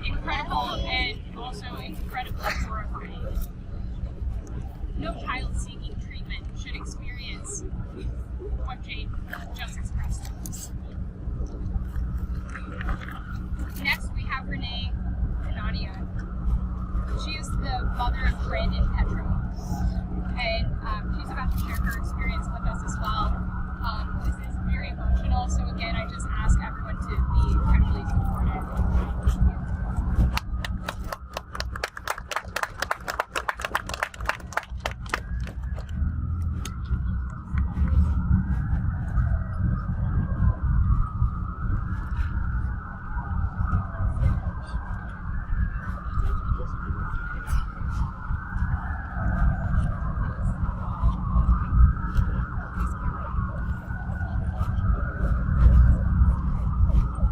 incredible and also incredibly horrifying. No child seeking treatment should experience what Jade just expressed to us. Next, we have Renee Hanania. She is the mother of Branden and she's about to share her experience with us as well. This is very emotional, so again, I just ask everyone to be incredibly supportive.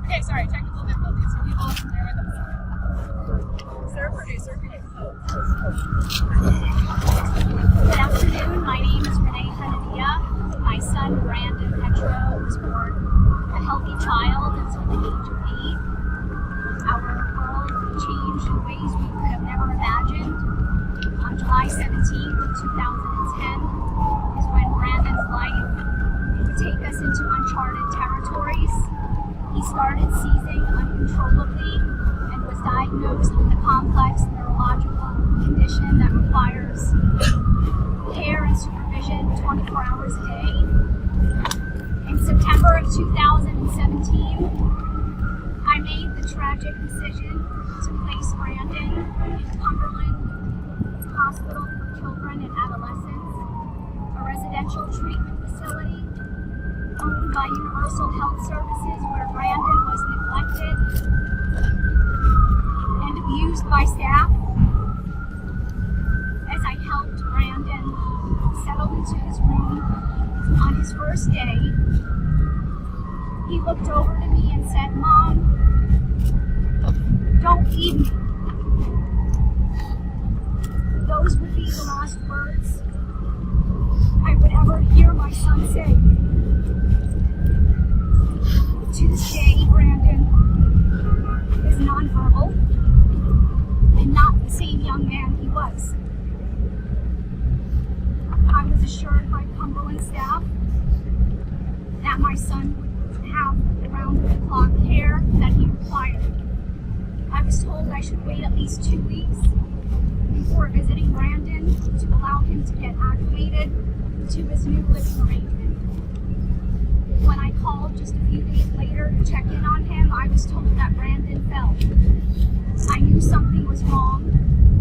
Okay, sorry, technical difficulties. So people there with us. Producer. Good afternoon. My name is Renee Hanania. My son Branden was born a healthy child until the age of 8. Our world changed in ways we could have never imagined. On July 17th of 2010 is when Branden's life would take us into uncharted territories. He started seizing uncontrollably and was diagnosed with a complex neurological condition that requires care and supervision 24 hours a day. In September of 2017, I made the tragic decision to place Branden in Cumberland Hospital for Children and Adolescents, a residential treatment facility owned by Universal Health Services, where Branden was neglected and abused by staff. As I helped Branden settle into his room on his first day, he looked over to me and said, "Mom, don't leave me." Those would be the last words I would ever hear my son say. To this day, Branden is nonverbal and not the same young man he was. I was assured by Cumberland staff that my son would have the round-the-clock care that he required. I was told I should wait at least 2 weeks before visiting Branden to allow him to get acclimated to his new living arrangement. When I called just a few days later to check in on him, I was told that Branden fell. I knew something was wrong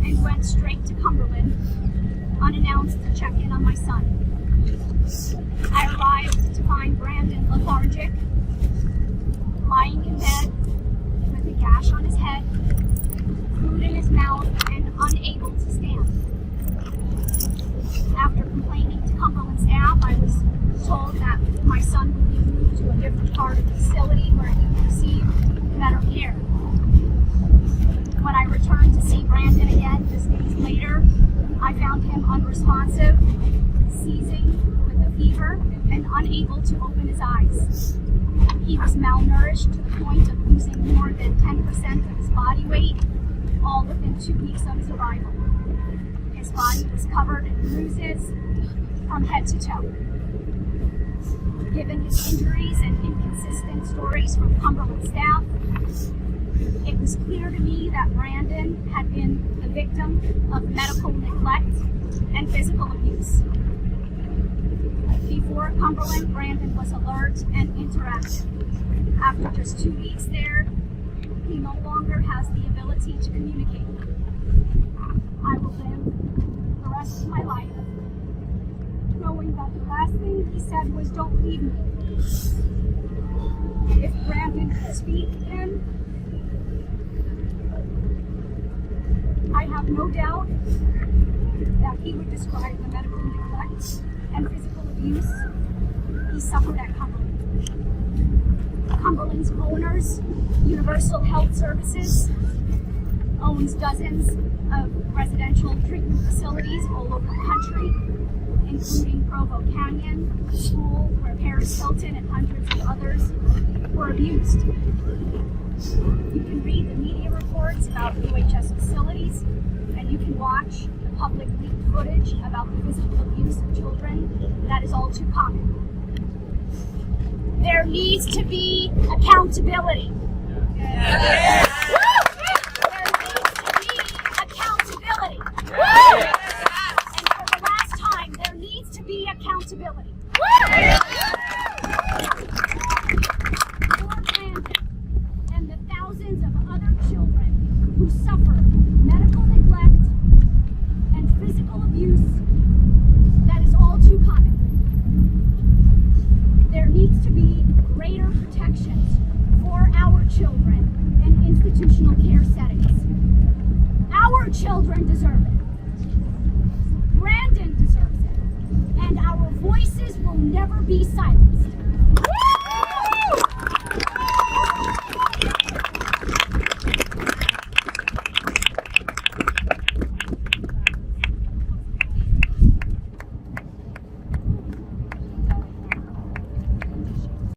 and went straight to Cumberland, unannounced, to check in on my son. I arrived to find Branden lethargic, lying in bed with a gash on his head, food in his mouth, and unable to stand. After complaining to Cumberland staff, I was told that my son would be moved to a different part of the facility where he would receive better care. When I returned to see Branden again just days later, I found him unresponsive, seizing with a fever, and unable to open his eyes. He was malnourished to the point of losing more than 10% of his body weight, all within 2 weeks of his arrival. His body was covered in bruises from head to toe. Given his injuries and inconsistent stories from Cumberland staff, it was clear to me that Branden had been the victim of medical neglect and physical abuse. Before Cumberland, Branden was alert and interactive. After just 2 weeks there, he no longer has the ability to communicate. I will live the rest of my life knowing that the last thing he said was, "Don't leave me." If Branden could speak again, I have no doubt that he would describe the medical neglect and physical abuse he suffered at Cumberland. Cumberland's owners, Universal Health Services, owns dozens of residential treatment facilities all over the country, including Provo Canyon School, where Paris Hilton and hundreds of others were were abused. You can read the media reports about UHS facilities, and you can watch the public leaked footage about the physical abuse of children. That is all too common. There needs to be accountability. There needs to be accountability. And for the last time, there needs to be accountability. For Branden and the thousands of other children who suffer medical neglect and physical abuse, that is all too common. There needs to be greater protections for our children in institutional care settings. Our children deserve it. Branden deserves it. And our voices will never be silenced.